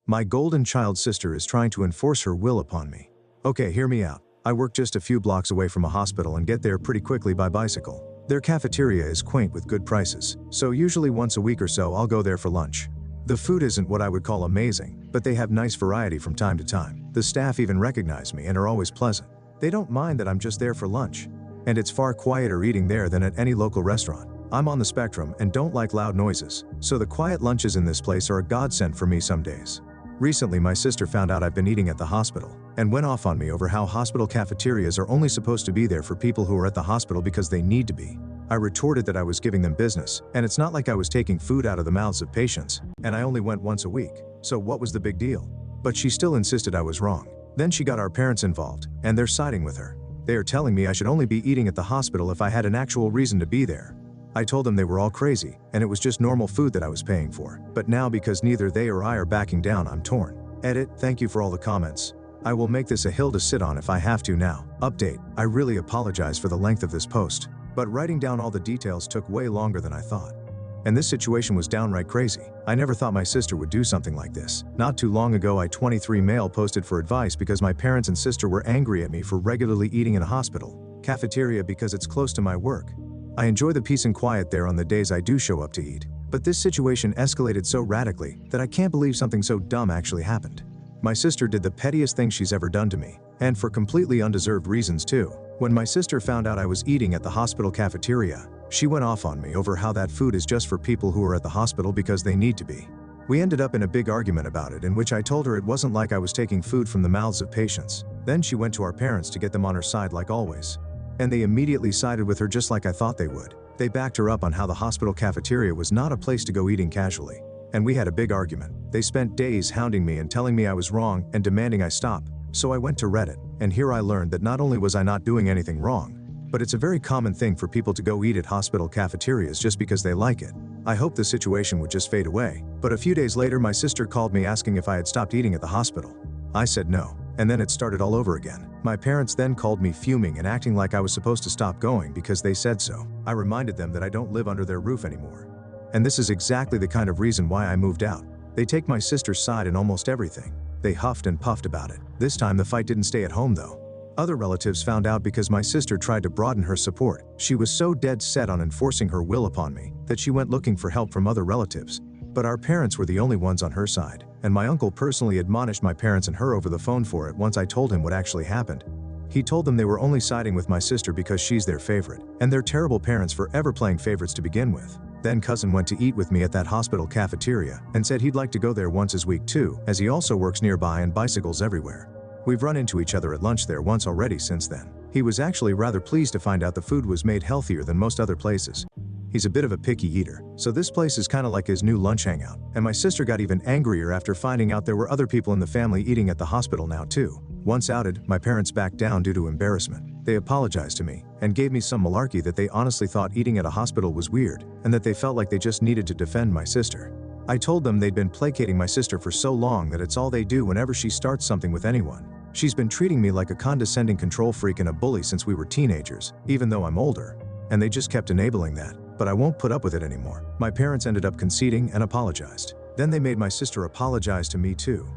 My golden child sister is trying to enforce her will upon me. Okay, hear me out. I work just a few blocks away from a hospital and get there pretty quickly by bicycle. Their cafeteria is quaint with good prices, so usually once a week or so I'll go there for lunch. The food isn't what I would call amazing, but they have nice variety from time to time. The staff even recognize me and are always pleasant. They don't mind that I'm just there for lunch. And it's far quieter eating there than at any local restaurant. I'm on the spectrum and don't like loud noises, so the quiet lunches in this place are a godsend for me some days. Recently, my sister found out I've been eating at the hospital and went off on me over how hospital cafeterias are only supposed to be there for people who are at the hospital because they need to be. I retorted that I was giving them business, and it's not like I was taking food out of the mouths of patients, and I only went once a week, so what was the big deal? But she still insisted I was wrong. Then she got our parents involved, and they're siding with her. They are telling me I should only be eating at the hospital if I had an actual reason to be there. I told them they were all crazy, and it was just normal food that I was paying for. But now because neither they or I are backing down, I'm torn. Edit, thank you for all the comments. I will make this a hill to sit on if I have to now. Update, I really apologize for the length of this post, but writing down all the details took way longer than I thought. And this situation was downright crazy. I never thought my sister would do something like this. Not too long ago, I 23 male posted for advice because my parents and sister were angry at me for regularly eating in a hospital cafeteria because it's close to my work. I enjoy the peace and quiet there on the days I do show up to eat. But this situation escalated so radically that I can't believe something so dumb actually happened. My sister did the pettiest thing she's ever done to me, and for completely undeserved reasons too. When my sister found out I was eating at the hospital cafeteria, she went off on me over how that food is just for people who are at the hospital because they need to be. We ended up in a big argument about it in which I told her it wasn't like I was taking food from the mouths of patients. Then she went to our parents to get them on her side like always. And they immediately sided with her just like I thought they would. They backed her up on how the hospital cafeteria was not a place to go eating casually. And we had a big argument. They spent days hounding me and telling me I was wrong and demanding I stop. So I went to Reddit, and here I learned that not only was I not doing anything wrong, but it's a very common thing for people to go eat at hospital cafeterias just because they like it. I hoped the situation would just fade away, but a few days later my sister called me asking if I had stopped eating at the hospital. I said no, and then it started all over again. My parents then called me fuming and acting like I was supposed to stop going because they said so. I reminded them that I don't live under their roof anymore. And this is exactly the kind of reason why I moved out. They take my sister's side in almost everything. They huffed and puffed about it. This time the fight didn't stay at home though. Other relatives found out because my sister tried to broaden her support. She was so dead set on enforcing her will upon me that she went looking for help from other relatives. But our parents were the only ones on her side, and my uncle personally admonished my parents and her over the phone for it once I told him what actually happened. He told them they were only siding with my sister because she's their favorite, and they're terrible parents for ever playing favorites to begin with. Then cousin went to eat with me at that hospital cafeteria and said he'd like to go there once a week too, as he also works nearby and bicycles everywhere. We've run into each other at lunch there once already since then. He was actually rather pleased to find out the food was made healthier than most other places. He's a bit of a picky eater, so this place is kinda like his new lunch hangout. And my sister got even angrier after finding out there were other people in the family eating at the hospital now too. Once outed, my parents backed down due to embarrassment. They apologized to me and gave me some malarkey that they honestly thought eating at a hospital was weird and that they felt like they just needed to defend my sister. I told them they'd been placating my sister for so long that it's all they do whenever she starts something with anyone. She's been treating me like a condescending control freak and a bully since we were teenagers, even though I'm older. And they just kept enabling that, but I won't put up with it anymore. My parents ended up conceding and apologized. Then they made my sister apologize to me too.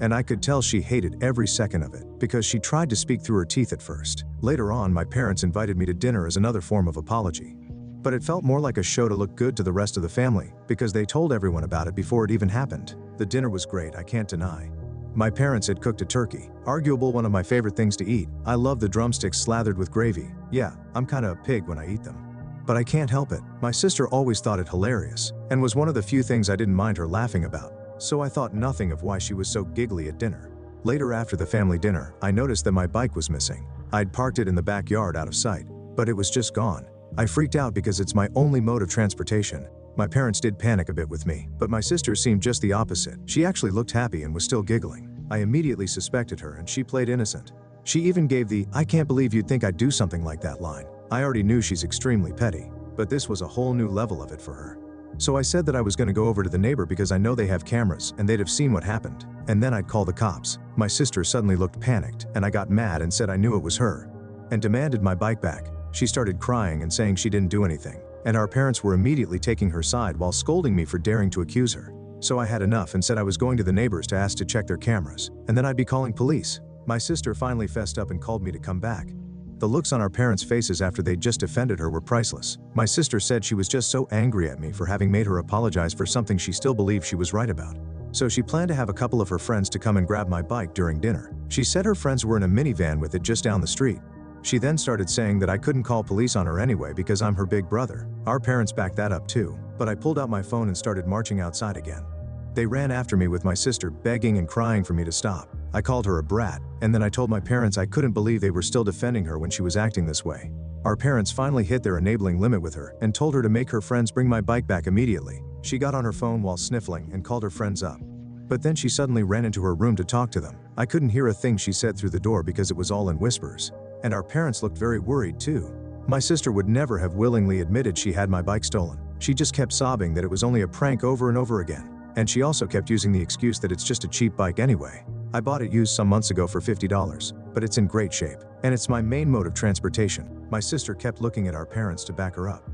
And I could tell she hated every second of it, because she tried to speak through her teeth at first. Later on, my parents invited me to dinner as another form of apology. But it felt more like a show to look good to the rest of the family, because they told everyone about it before it even happened. The dinner was great, I can't deny. My parents had cooked a turkey, arguable one of my favorite things to eat. I love the drumsticks slathered with gravy. Yeah, I'm kinda a pig when I eat them. But I can't help it. My sister always thought it hilarious, and was one of the few things I didn't mind her laughing about. So I thought nothing of why she was so giggly at dinner. Later after the family dinner, I noticed that my bike was missing. I'd parked it in the backyard out of sight, but it was just gone. I freaked out because it's my only mode of transportation. My parents did panic a bit with me, but my sister seemed just the opposite. She actually looked happy and was still giggling. I immediately suspected her and she played innocent. She even gave the "I can't believe you'd think I'd do something like that" line. I already knew she's extremely petty, but this was a whole new level of it for her. So I said that I was going to go over to the neighbor because I know they have cameras and they'd have seen what happened, and then I'd call the cops. My sister suddenly looked panicked and I got mad and said I knew it was her, and demanded my bike back. She started crying and saying she didn't do anything, and our parents were immediately taking her side while scolding me for daring to accuse her. So I had enough and said I was going to the neighbors to ask to check their cameras, and then I'd be calling police. My sister finally fessed up and called me to come back. The looks on our parents' faces after they'd just offended her were priceless. My sister said she was just so angry at me for having made her apologize for something she still believed she was right about. So she planned to have a couple of her friends to come and grab my bike during dinner. She said her friends were in a minivan with it just down the street. She then started saying that I couldn't call police on her anyway because I'm her big brother. Our parents backed that up too, but I pulled out my phone and started marching outside again. They ran after me with my sister begging and crying for me to stop. I called her a brat, and then I told my parents I couldn't believe they were still defending her when she was acting this way. Our parents finally hit their enabling limit with her and told her to make her friends bring my bike back immediately. She got on her phone while sniffling and called her friends up. But then she suddenly ran into her room to talk to them. I couldn't hear a thing she said through the door because it was all in whispers. And our parents looked very worried too. My sister would never have willingly admitted she had my bike stolen. She just kept sobbing that it was only a prank over and over again. And she also kept using the excuse that it's just a cheap bike anyway. I bought it used some months ago for $50, but it's in great shape, and it's my main mode of transportation. My sister kept looking at our parents to back her up.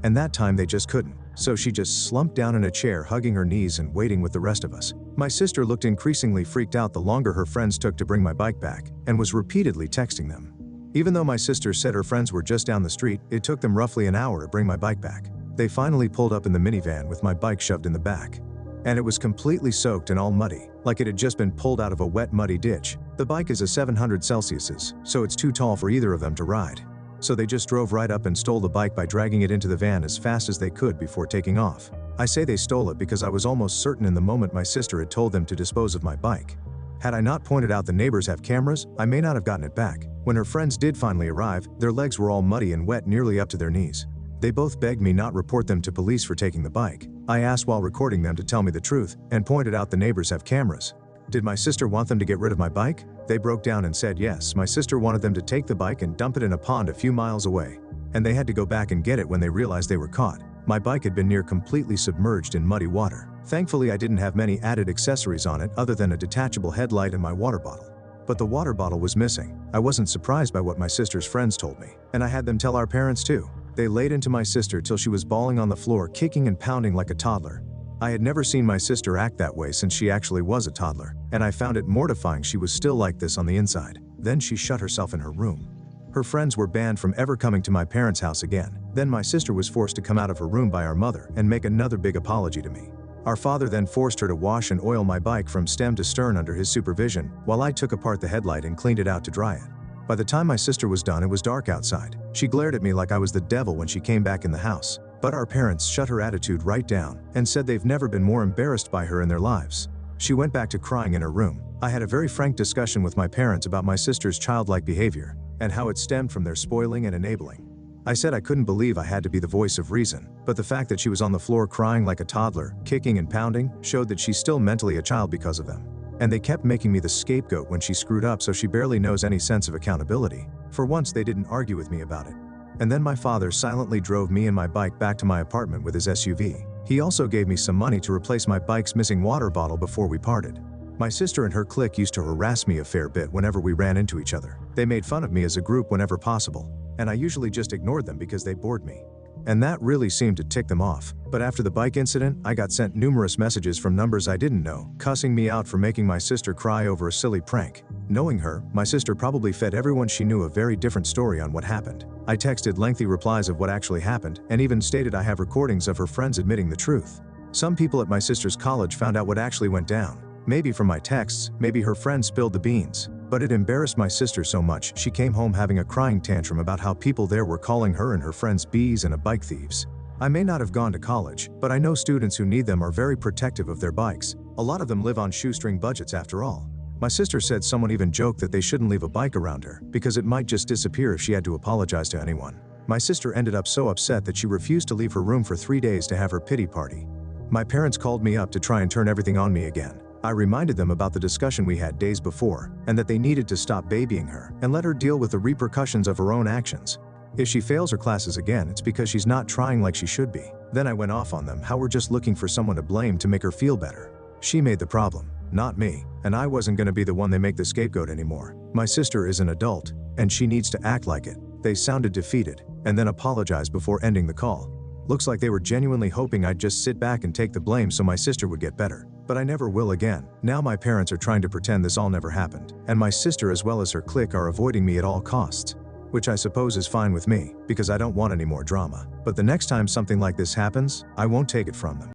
And that time they just couldn't, so she just slumped down in a chair hugging her knees and waiting with the rest of us. My sister looked increasingly freaked out the longer her friends took to bring my bike back, and was repeatedly texting them. Even though my sister said her friends were just down the street, it took them roughly an hour to bring my bike back. They finally pulled up in the minivan with my bike shoved in the back. And it was completely soaked and all muddy, like it had just been pulled out of a wet muddy ditch. The bike is a 700 Celsius, so it's too tall for either of them to ride. So they just drove right up and stole the bike by dragging it into the van as fast as they could before taking off. I say they stole it because I was almost certain in the moment my sister had told them to dispose of my bike. Had I not pointed out the neighbors have cameras, I may not have gotten it back. When her friends did finally arrive, their legs were all muddy and wet nearly up to their knees. They both begged me not report them to police for taking the bike. I asked while recording them to tell me the truth, and pointed out the neighbors have cameras. Did my sister want them to get rid of my bike? They broke down and said yes, my sister wanted them to take the bike and dump it in a pond a few miles away. And they had to go back and get it when they realized they were caught. My bike had been near completely submerged in muddy water. Thankfully I didn't have many added accessories on it other than a detachable headlight and my water bottle. But the water bottle was missing. I wasn't surprised by what my sister's friends told me, and I had them tell our parents too. They laid into my sister till she was bawling on the floor, kicking and pounding like a toddler. I had never seen my sister act that way since she actually was a toddler, and I found it mortifying she was still like this on the inside. Then she shut herself in her room. Her friends were banned from ever coming to my parents' house again. Then my sister was forced to come out of her room by our mother and make another big apology to me. Our father then forced her to wash and oil my bike from stem to stern under his supervision, while I took apart the headlight and cleaned it out to dry it. By the time my sister was done, it was dark outside. She glared at me like I was the devil when she came back in the house. But our parents shut her attitude right down and said they've never been more embarrassed by her in their lives. She went back to crying in her room. I had a very frank discussion with my parents about my sister's childlike behavior and how it stemmed from their spoiling and enabling. I said I couldn't believe I had to be the voice of reason, but the fact that she was on the floor crying like a toddler, kicking and pounding, showed that she's still mentally a child because of them. And they kept making me the scapegoat when she screwed up, so she barely knows any sense of accountability. For once they didn't argue with me about it. And then my father silently drove me and my bike back to my apartment with his SUV. He also gave me some money to replace my bike's missing water bottle before we parted. My sister and her clique used to harass me a fair bit whenever we ran into each other. They made fun of me as a group whenever possible, and I usually just ignored them because they bored me. And that really seemed to tick them off. But after the bike incident, I got sent numerous messages from numbers I didn't know, cussing me out for making my sister cry over a silly prank. Knowing her, my sister probably fed everyone she knew a very different story on what happened. I texted lengthy replies of what actually happened, and even stated I have recordings of her friends admitting the truth. Some people at my sister's college found out what actually went down. Maybe from my texts, maybe her friend spilled the beans. But it embarrassed my sister so much, she came home having a crying tantrum about how people there were calling her and her friends bees and bike thieves. I may not have gone to college, but I know students who need them are very protective of their bikes. A lot of them live on shoestring budgets after all. My sister said someone even joked that they shouldn't leave a bike around her, because it might just disappear if she had to apologize to anyone. My sister ended up so upset that she refused to leave her room for 3 days to have her pity party. My parents called me up to try and turn everything on me again. I reminded them about the discussion we had days before, and that they needed to stop babying her and let her deal with the repercussions of her own actions. If she fails her classes again, it's because she's not trying like she should be. Then I went off on them how we're just looking for someone to blame to make her feel better. She made the problem, not me, and I wasn't going to be the one they make the scapegoat anymore. My sister is an adult, and she needs to act like it. They sounded defeated, and then apologized before ending the call. Looks like they were genuinely hoping I'd just sit back and take the blame so my sister would get better. But I never will again. Now my parents are trying to pretend this all never happened, and my sister as well as her clique are avoiding me at all costs. Which I suppose is fine with me, because I don't want any more drama. But the next time something like this happens, I won't take it from them.